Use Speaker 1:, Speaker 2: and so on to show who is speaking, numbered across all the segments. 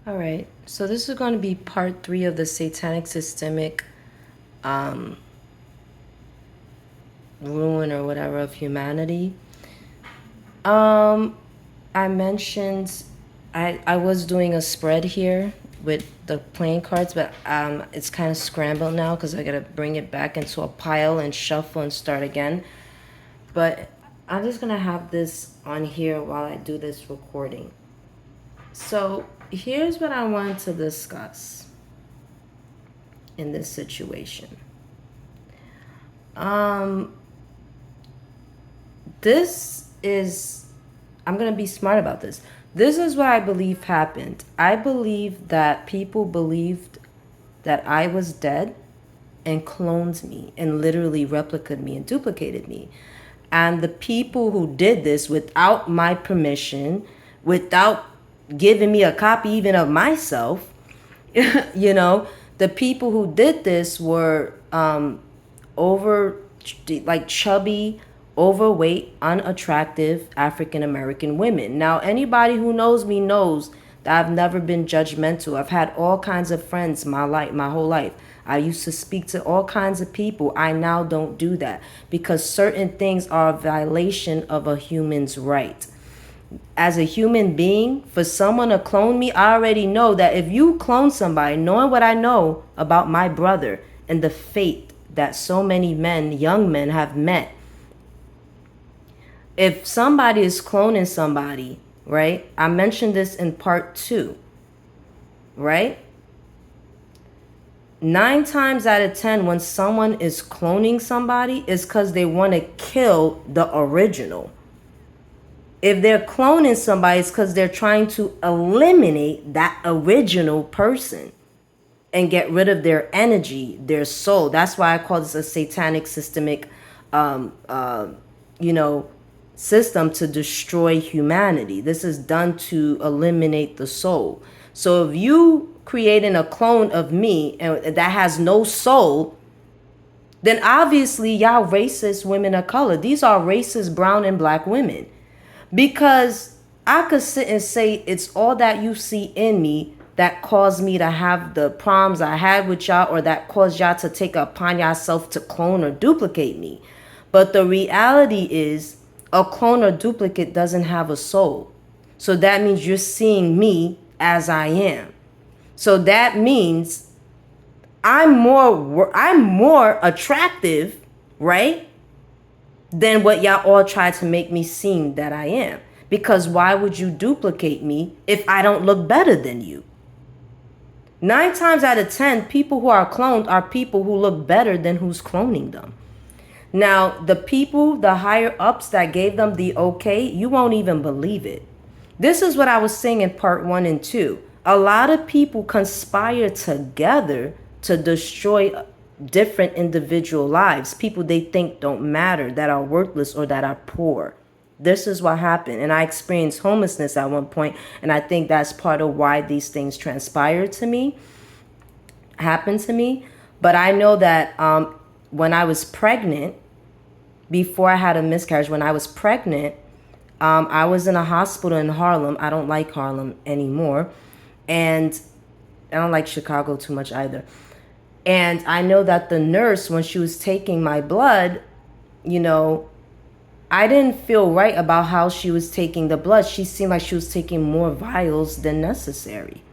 Speaker 1: All right, so this is going to be part 3 of the satanic systemic ruin or whatever of humanity. Um, I mentioned I was doing a spread here with the playing cards, but it's kind of scrambled now because I gotta bring it back into a pile and shuffle and start again. But I'm just gonna have this on here while I do this recording. So here's what I wanted to discuss in this situation. Um, this is, I'm going to be smart about this. This is what I believe happened. I believe that people believed that I was dead and cloned me and literally replicated me and duplicated me. And the people who did this without my permission, without giving me a copy even of myself, you know, the people who did this were over, like chubby, overweight, unattractive African American women. Now, anybody who knows me knows that I've never been judgmental. I've had all kinds of friends my whole life. I used to speak to all kinds of people. I now don't do that because certain things are a violation of a human's right. As a human being, for someone to clone me, I already know that if you clone somebody, knowing what I know about my brother and the fate that so many men, young men, have met, if somebody is cloning somebody, right? I mentioned this in part 2, right? 9 times out of 10, when someone is cloning somebody, it's because they want to kill the original. If they're cloning somebody, it's because they're trying to eliminate that original person and get rid of their energy, their soul. That's why I call this a satanic systemic, you know, system to destroy humanity. This is done to eliminate the soul. So if you creating a clone of me and that has no soul, then obviously y'all racist women of color. These are racist brown and black women. Because I could sit and say it's all that you see in me that caused me to have the problems I had with y'all, or that caused y'all to take upon yourself to clone or duplicate me. But the reality is a clone or duplicate doesn't have a soul. So that means you're seeing me as I am. So that means I'm more attractive, right? Than what y'all all try to make me seem that I am. Because why would you duplicate me if I don't look better than you? 9 times out of 10, people who are cloned are people who look better than who's cloning them. Now, the people, the higher ups that gave them the okay, you won't even believe it. This is what I was saying in part 1 and 2. A lot of people conspire together to destroy different individual lives, people they think don't matter, that are worthless or that are poor. This is what happened. And I experienced homelessness at one point, and I think that's part of why these things transpired to me, happened to me. But I know that when I was pregnant, before I had a miscarriage, when I was pregnant, I was in a hospital in Harlem. I don't like Harlem anymore. And I don't like Chicago too much either. And I know that the nurse, when she was taking my blood, you know, I didn't feel right about how she was taking the blood. She seemed like she was taking more vials than necessary,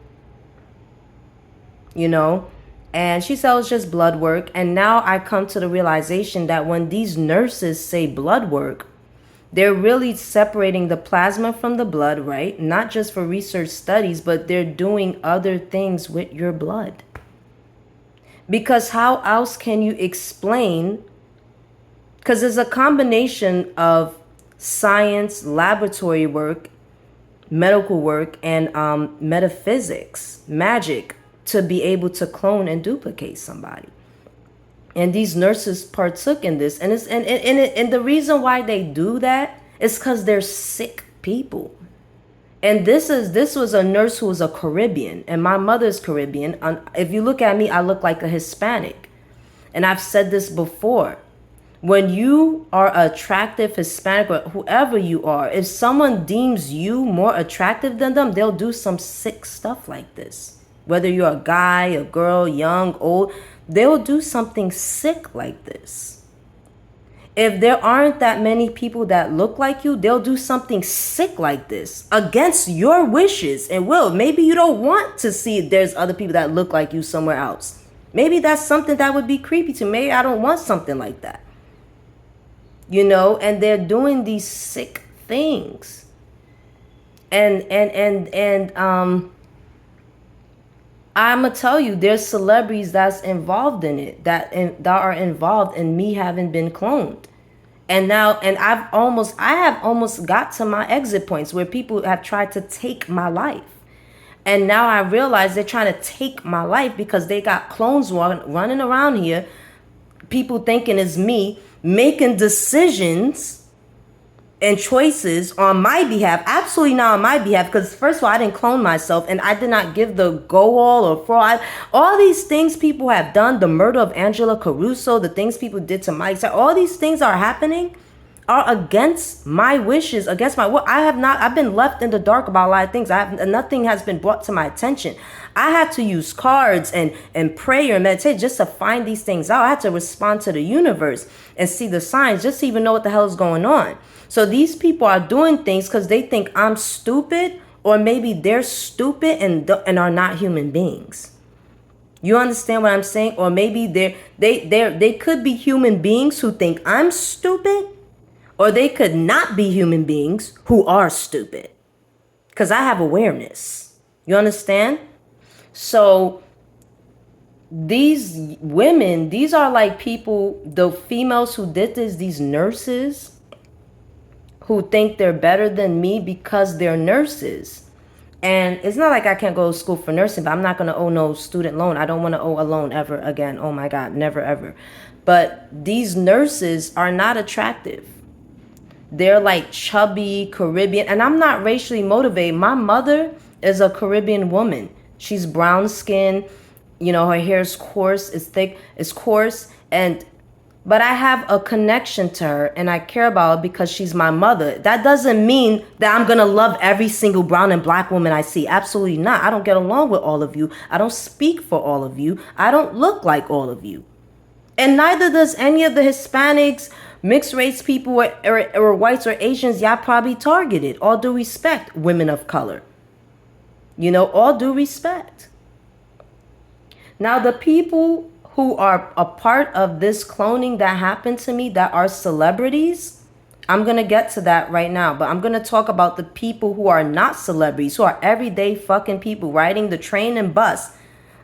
Speaker 1: you know? And she said it was just blood work. And now I come to the realization that when these nurses say blood work, they're really separating the plasma from the blood, right? Not just for research studies, but they're doing other things with your blood. Because how else can you explain? Because there's a combination of science, laboratory work, medical work, and metaphysics, magic, to be able to clone and duplicate somebody. And these nurses partook in this. And the reason why they do that is because they're sick people. And this was a nurse who was a Caribbean, and my mother's Caribbean. If you look at me, I look like a Hispanic. And I've said this before. When you are attractive Hispanic or whoever you are, if someone deems you more attractive than them, they'll do some sick stuff like this. Whether you're a guy, a girl, young, old, they'll do something sick like this. If there aren't that many people that look like you, they'll do something sick like this against your wishes and will. Maybe you don't want to see there's other people that look like you somewhere else. Maybe that's something that would be creepy to me. Maybe I don't want something like that. You know, and they're doing these sick things. And I'm gonna tell you, there's celebrities that's involved in it, that are involved in me having been cloned. And now, and I have almost got to my exit points where people have tried to take my life. And now I realize they're trying to take my life because they got clones running around here, people thinking it's me, making decisions and choices on my behalf. Absolutely not on my behalf, because first of all, I didn't clone myself, and I did not give the go-all or fraud. All these things people have done, the murder of Angela Caruso, the things people did to Mike, all these things are happening are against my wishes, against my will. I've been left in the dark about a lot of things. Nothing has been brought to my attention. I had to use cards and prayer and meditate just to find these things out. I had to respond to the universe and see the signs just to even know what the hell is going on. So these people are doing things because they think I'm stupid, or maybe they're stupid and are not human beings. You understand what I'm saying? Or maybe they could be human beings who think I'm stupid, or they could not be human beings who are stupid. Because I have awareness. You understand? So these women, these are like people, the females who did this, these nurses who think they're better than me because they're nurses. And it's not like I can't go to school for nursing, but I'm not going to owe no student loan. I don't want to owe a loan ever again. Oh my God, never ever. But these nurses are not attractive. They're like chubby Caribbean, and I'm not racially motivated. My mother is a Caribbean woman. She's brown skin, you know, her hair is coarse, it's thick, it's coarse, but I have a connection to her and I care about her because she's my mother. That doesn't mean that I'm gonna love every single brown and black woman I see. Absolutely not. I don't get along with all of you. I don't speak for all of you. I don't look like all of you. And neither does any of the Hispanics, mixed race people, or whites or Asians y'all probably targeted. All due respect, women of color. You know, all due respect. Now, the people who are a part of this cloning that happened to me, that are celebrities, I'm going to get to that right now. But I'm going to talk about the people who are not celebrities, who are everyday fucking people riding the train and bus,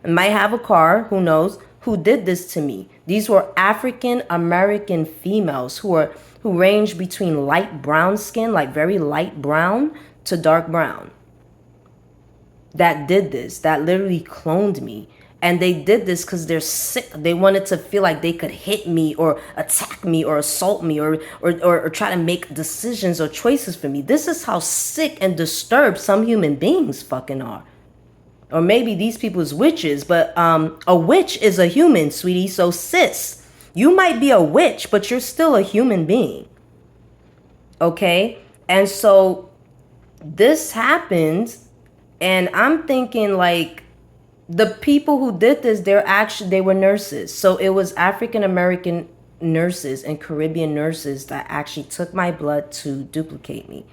Speaker 1: and might have a car, who knows, who did this to me. These were African American females who range between light brown skin, like very light brown, to dark brown. That did this, that literally cloned me. And they did this because they're sick. They wanted to feel like they could hit me or attack me or assault me or try to make decisions or choices for me. This is how sick and disturbed some human beings fucking are. Or maybe these people's witches, but a witch is a human, sweetie. So sis, you might be a witch, but you're still a human being. Okay? And so this happened, and I'm thinking like, the people who did this, they were nurses. So it was African American nurses and Caribbean nurses that actually took my blood to duplicate me,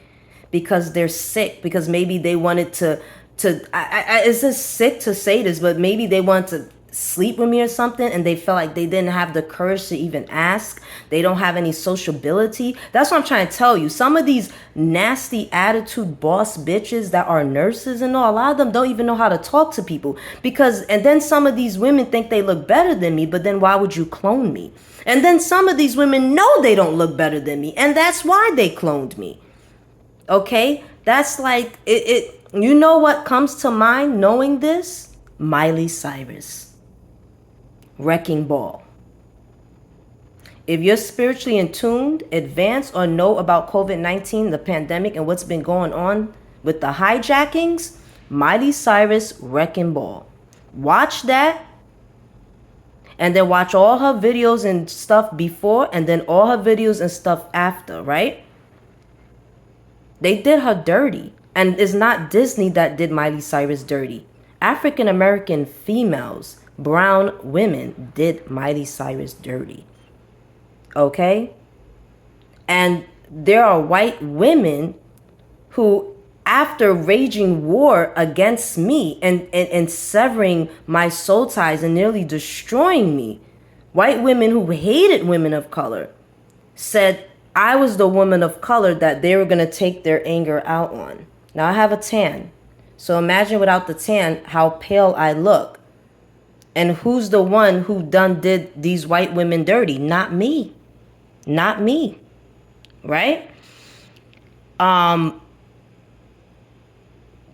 Speaker 1: because they're sick, because maybe they wanted to it's just sick to say this, but maybe they want to sleep with me or something, and they felt like they didn't have the courage to even ask. They don't have any sociability. That's what I'm trying to tell you. Some of these nasty attitude boss bitches that are nurses and all, a lot of them don't even know how to talk to people, and then some of these women think they look better than me, but then why would you clone me? And then some of these women know they don't look better than me, and that's why they cloned me. Okay? That's like it. You know what comes to mind knowing this? Miley Cyrus. Wrecking Ball. If you're spiritually in tuned, advanced, or know about COVID-19, the pandemic, and what's been going on with the hijackings, Miley Cyrus, Wrecking Ball. Watch that. and then watch all her videos and stuff before and then all her videos and stuff after, right? They did her dirty. And it's not Disney that did Miley Cyrus dirty. African American females, brown women did Miley Cyrus dirty. Okay? And there are white women who, after waging war against me and severing my soul ties and nearly destroying me, white women who hated women of color said I was the woman of color that they were going to take their anger out on. Now I have a tan. So imagine without the tan how pale I look. And who's the one who did these white women dirty? Not me. Not me. Right?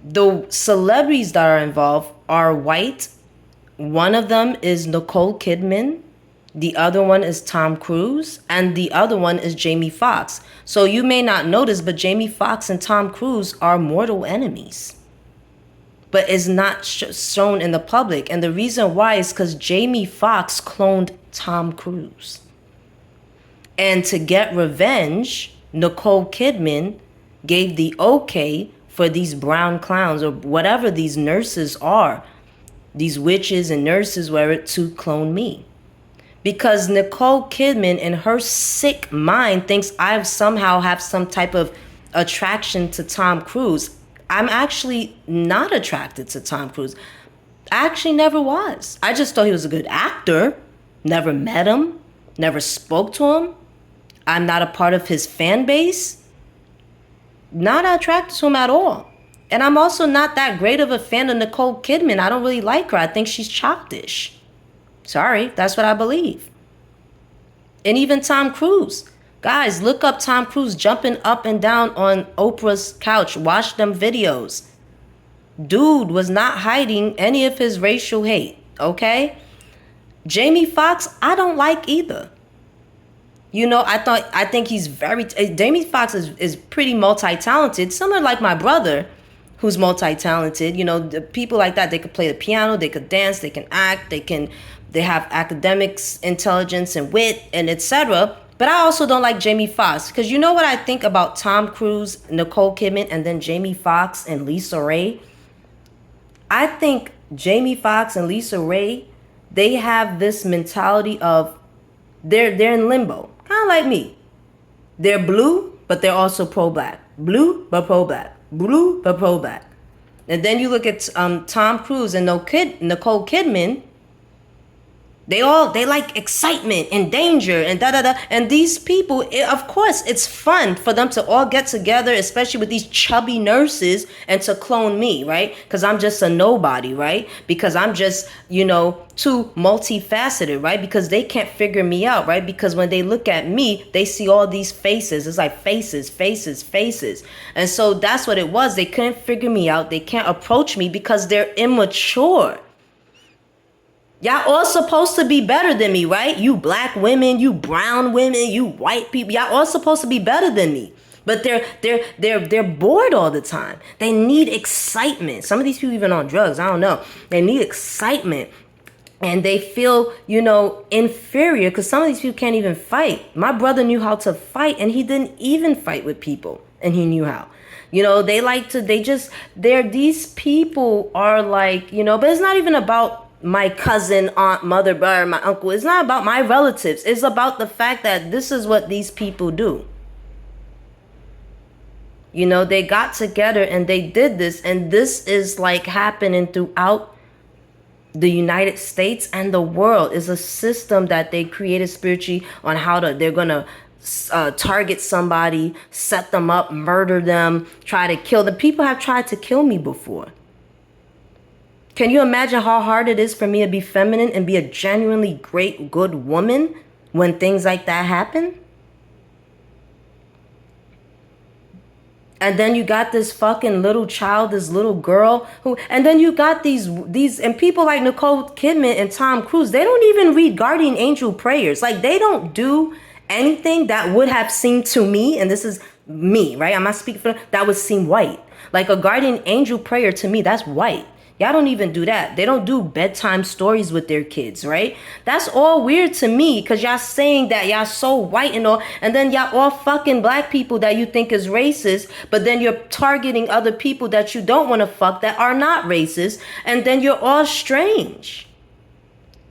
Speaker 1: The celebrities that are involved are white. One of them is Nicole Kidman. The other one is Tom Cruise. And the other one is Jamie Foxx. So you may not notice, but Jamie Foxx and Tom Cruise are mortal enemies. But it's not shown in the public. And the reason why is because Jamie Foxx cloned Tom Cruise. And to get revenge, Nicole Kidman gave the okay for these brown clowns or whatever these nurses are, these witches and nurses, whatever, to clone me. Because Nicole Kidman in her sick mind thinks I somehow have some type of attraction to Tom Cruise. I'm actually not attracted to Tom Cruise. I actually never was. I just thought he was a good actor. Never met him. Never spoke to him. I'm not a part of his fan base. Not attracted to him at all. And I'm also not that great of a fan of Nicole Kidman. I don't really like her. I think she's childish. Sorry, that's what I believe. And even Tom Cruise. Guys, look up Tom Cruise jumping up and down on Oprah's couch. Watch them videos. Dude was not hiding any of his racial hate, okay? Jamie Foxx, I don't like either. You know, I think he's Jamie Foxx is pretty multi-talented. Similar like my brother, who's multi-talented. You know, the people like that, they could play the piano, they could dance, they can act, they have academics, intelligence, and wit, and etc. But I also don't like Jamie Foxx, because you know what I think about Tom Cruise, Nicole Kidman, and then Jamie Foxx and Lisa Ray? I think Jamie Foxx and Lisa Ray, they have this mentality of they're in limbo, kind of like me. They're blue, but they're also pro-black. Blue, but pro-black. Blue, but pro-black. And then you look at Tom Cruise and Nicole Kidman. They like excitement and danger and da-da-da. And these people, of course, it's fun for them to all get together, especially with these chubby nurses, and to clone me, right? Because I'm just a nobody, right? Because I'm just, too multifaceted, right? Because they can't figure me out, right? Because when they look at me, they see all these faces. It's like faces, faces, faces. And so that's what it was. They couldn't figure me out. They can't approach me because they're immature. Y'all all supposed to be better than me, right? You black women, you brown women, you white people, y'all all supposed to be better than me. But they're bored all the time. They need excitement. Some of these people even on drugs, I don't know. They need excitement. And they feel, inferior because some of these people can't even fight. My brother knew how to fight and he didn't even fight with people, and he knew how. These people are like, but it's not even about my cousin, aunt, mother, brother, my uncle. It's not about my relatives. It's about the fact that this is what these people do. They got together and they did this, and this is like happening throughout the United States and the world. Is a system that they created spiritually on how they're gonna target somebody, set them up, murder them, try to kill them. People have tried to kill me before. Can you imagine how hard it is for me to be feminine and be a genuinely great, good woman when things like that happen? And then you got this fucking little child, this little girl and then you got these and people like Nicole Kidman and Tom Cruise, they don't even read guardian angel prayers. Like, they don't do anything that would have seemed to me, and this is me, right? I'm not speaking for them, that would seem white. Like a guardian angel prayer to me, that's white. Y'all don't even do that. They don't do bedtime stories with their kids, right? That's all weird to me because y'all saying that y'all so white and all, and then y'all all fucking black people that you think is racist, but then you're targeting other people that you don't want to fuck that are not racist, and then you're all strange.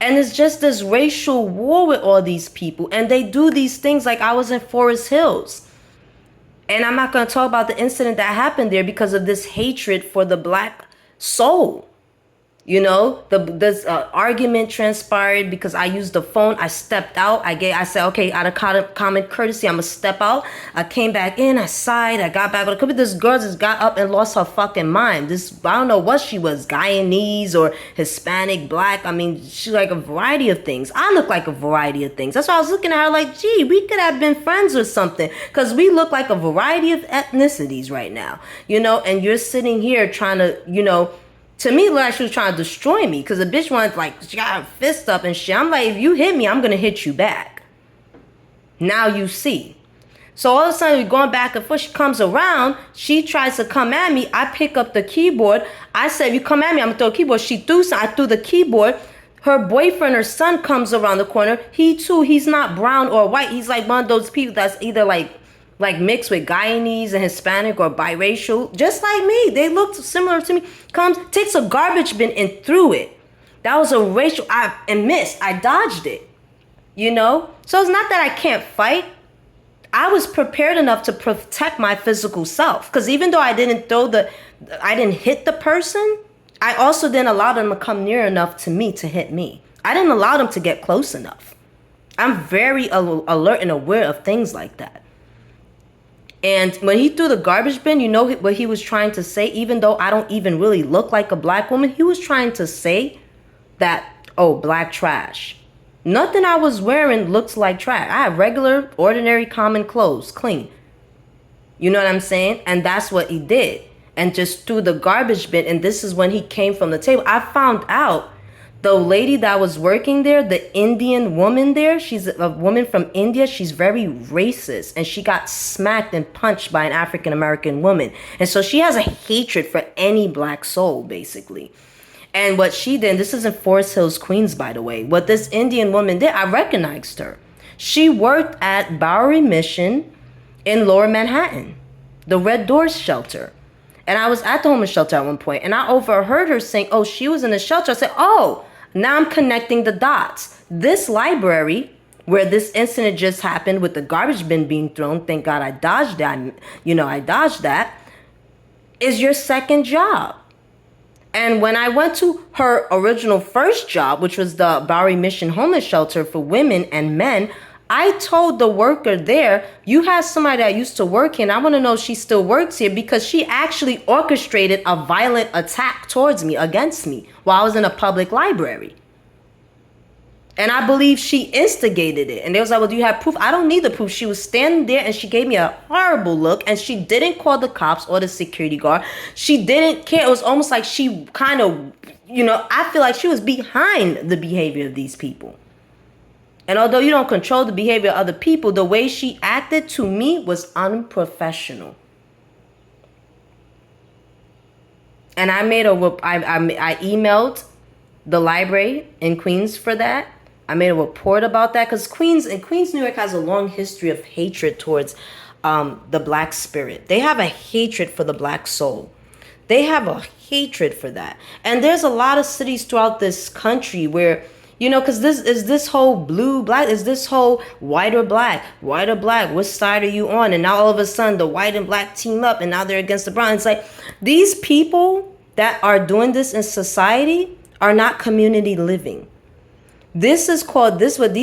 Speaker 1: And it's just this racial war with all these people. And they do these things like I was in Forest Hills. And I'm not going to talk about the incident that happened there because of this hatred for the black soul. You know, this argument transpired because I used the phone. I stepped out. I said, okay, out of common courtesy, I'm going to step out. I came back in. I sighed. I got back on the computer. This girl just got up and lost her fucking mind. I don't know what she was, Guyanese or Hispanic, black. I mean, she's like a variety of things. I look like a variety of things. That's why I was looking at her like, gee, we could have been friends or something because we look like a variety of ethnicities right now, you know, and you're sitting here trying to, you know, to me, like she was trying to destroy me because the bitch wanted, like, she got her fist up and shit. I'm like, if you hit me, I'm going to hit you back. Now you see. So all of a sudden, we're going back and forth. She comes around. She tries to come at me. I pick up the keyboard. I said, if you come at me, I'm going to throw a keyboard. She threw something. I threw the keyboard. Her boyfriend, her son comes around the corner. He, too, he's not brown or white. He's like one of those people that's either like mixed with Guyanese and Hispanic or biracial, just like me. They looked similar to me. Comes, takes a garbage bin and threw it. That was a racial, and missed. I dodged it, you know? So it's not that I can't fight. I was prepared enough to protect my physical self. Because even though I didn't hit the person, I also didn't allow them to come near enough to me to hit me. I didn't allow them to get close enough. I'm very alert and aware of things like that. And when he threw the garbage bin, you know what he was trying to say? Even though I don't even really look like a black woman, he was trying to say that, oh, black trash. Nothing I was wearing looks like trash. I have regular, ordinary, common clothes, clean. You know what I'm saying? And that's what he did. And just threw the garbage bin. And this is when he came from the table. I found out the lady that was working there, the Indian woman there, she's a woman from India. She's very racist. And she got smacked and punched by an African-American woman. And so she has a hatred for any black soul, basically. And what she did, this is in Forest Hills, Queens, by the way. What this Indian woman did, I recognized her. She worked at Bowery Mission in Lower Manhattan, the Red Doors shelter. And I was at the homeless shelter at one point, and I overheard her saying, oh, she was in the shelter. I said, oh, now I'm connecting the dots. This library where this incident just happened with the garbage bin being thrown, thank God I dodged that, I dodged that, is your second job. And when I went to her original first job, which was the Bowery Mission homeless shelter for women and men, I told the worker there, you have somebody that used to work here, and I want to know if she still works here because she actually orchestrated a violent attack towards me, against me, while I was in a public library. And I believe she instigated it. And they was like, well, do you have proof? I don't need the proof. She was standing there and she gave me a horrible look, and she didn't call the cops or the security guard. She didn't care. It was almost like she kind of, I feel like she was behind the behavior of these people. And although you don't control the behavior of other people, the way she acted to me was unprofessional. And I emailed the library in Queens for that. I made a report about that because Queens, New York has a long history of hatred towards the black spirit. They have a hatred for the black soul. They have a hatred for that. And there's a lot of cities throughout this country where, because this whole blue, black, is this whole white or black, what side are you on? And now all of a sudden the white and black team up and now they're against the brown. It's like these people that are doing this in society are not community living. What these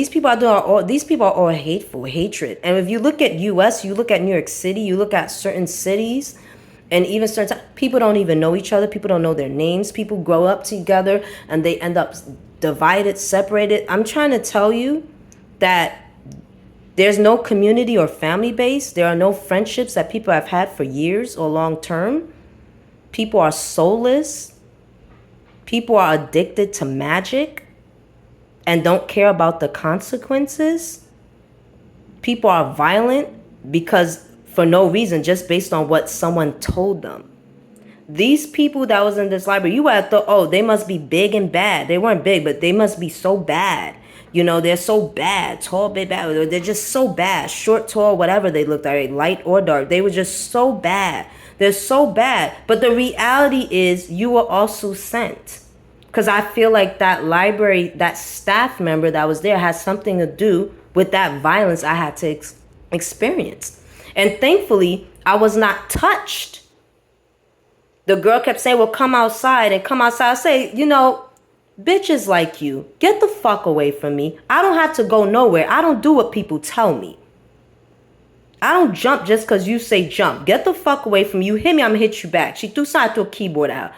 Speaker 1: people are doing, these people are all hatred. And if you look at US, you look at New York City, you look at certain cities, and even certain people don't even know each other. People don't know their names. People grow up together and they end up divided, separated. I'm trying to tell you that there's no community or family base. There are no friendships that people have had for years or long term. People are soulless. People are addicted to magic and don't care about the consequences. People are violent because for no reason, just based on what someone told them. These people that was in this library, you would have thought, oh, they must be big and bad. They weren't big, but they must be so bad. You know, they're so bad, tall, big, bad. They're just so bad, short, tall, whatever they looked like, light or dark. They were just so bad. They're so bad. But the reality is you were also sent. Because I feel like that library, that staff member that was there has something to do with that violence I had to experience. And thankfully, I was not touched. The girl kept saying, well, come outside and come outside. I say, you know, bitches like you, get the fuck away from me. I don't have to go nowhere. I don't do what people tell me. I don't jump just because you say jump. Get the fuck away from me. You hit me, I'm going to hit you back. She threw something, I threw a keyboard out.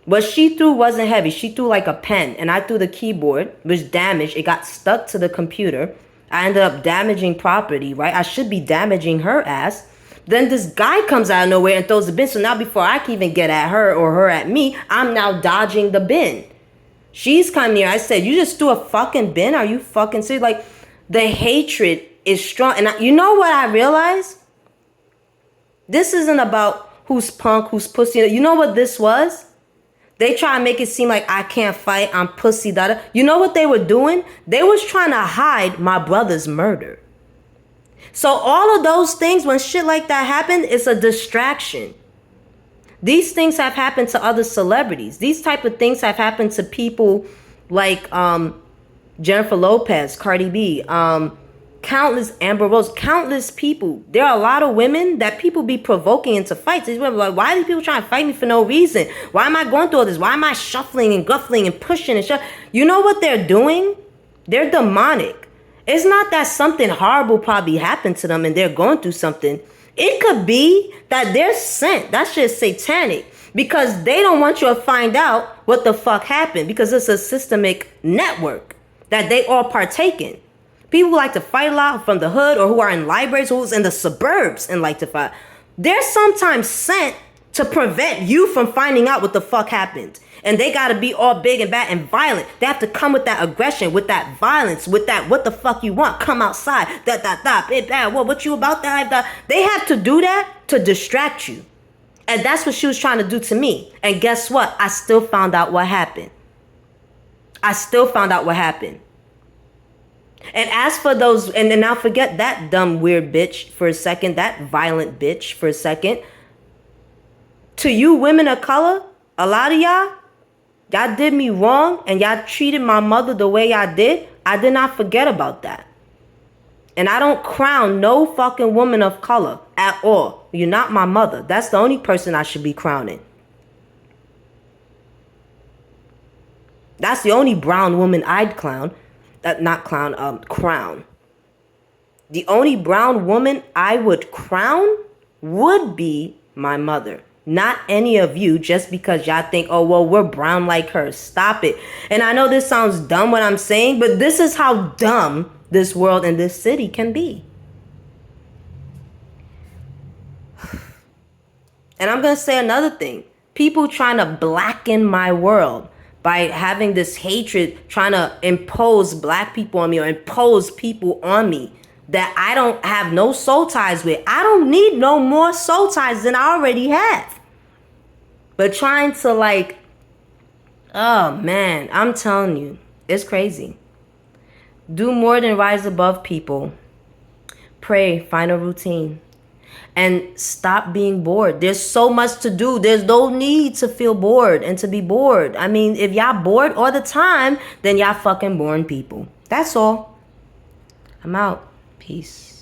Speaker 1: What she threw wasn't heavy. She threw like a pen, and I threw the keyboard, which damaged. It got stuck to the computer. I ended up damaging property, right? I should be damaging her ass. Then this guy comes out of nowhere and throws the bin. So now before I can even get at her or her at me, I'm now dodging the bin. She's come near. I said, you just threw a fucking bin? Are you fucking serious? Like, the hatred is strong. And you know what I realized? This isn't about who's punk, who's pussy. You know what this was? They try to make it seem like I can't fight, I'm pussy, da. You know what they were doing? They was trying to hide my brother's murder. So all of those things, when shit like that happened, it's a distraction. These things have happened to other celebrities. These type of things have happened to people like Jennifer Lopez, Cardi B, countless Amber Rose, countless people. There are a lot of women that people be provoking into fights. These women are like, why are these people trying to fight me for no reason? Why am I going through all this? Why am I shuffling and guffling and pushing and shuffling? You know what they're doing? They're demonic. It's not that something horrible probably happened to them and they're going through something. It could be that they're sent. That's just satanic. Because they don't want you to find out what the fuck happened. Because it's a systemic network that they all partake in. People who like to fight a lot from the hood or who are in libraries, who's in the suburbs and like to fight. They're sometimes sent to prevent you from finding out what the fuck happened. And they got to be all big and bad and violent. They have to come with that aggression, with that violence, with that what the fuck you want. Come outside. What you about that? They have to do that to distract you. And that's what she was trying to do to me. And guess what? I still found out what happened. And as for those, and then now forget that dumb, weird bitch for a second, that violent bitch for a second. To you women of color, a lot of y'all did me wrong and y'all treated my mother the way y'all did. I did not forget about that. And I don't crown no fucking woman of color at all. You're not my mother. That's the only person I should be crowning. That's the only brown woman I'd crown. Crown. The only brown woman I would crown would be my mother. Not any of you, just because y'all think, oh, well, we're brown like her. Stop it. And I know this sounds dumb what I'm saying, but this is how dumb this world and this city can be. And I'm going to say another thing. People trying to blacken my world by having this hatred, trying to impose black people on me or impose people on me that I don't have no soul ties with. I don't need no more soul ties than I already have. But trying to like, oh man, I'm telling you, it's crazy. Do more than rise above people. Pray, find a routine. And stop being bored. There's so much to do. There's no need to feel bored and to be bored. I mean, if y'all bored all the time, then y'all fucking boring people. That's all. I'm out. Peace.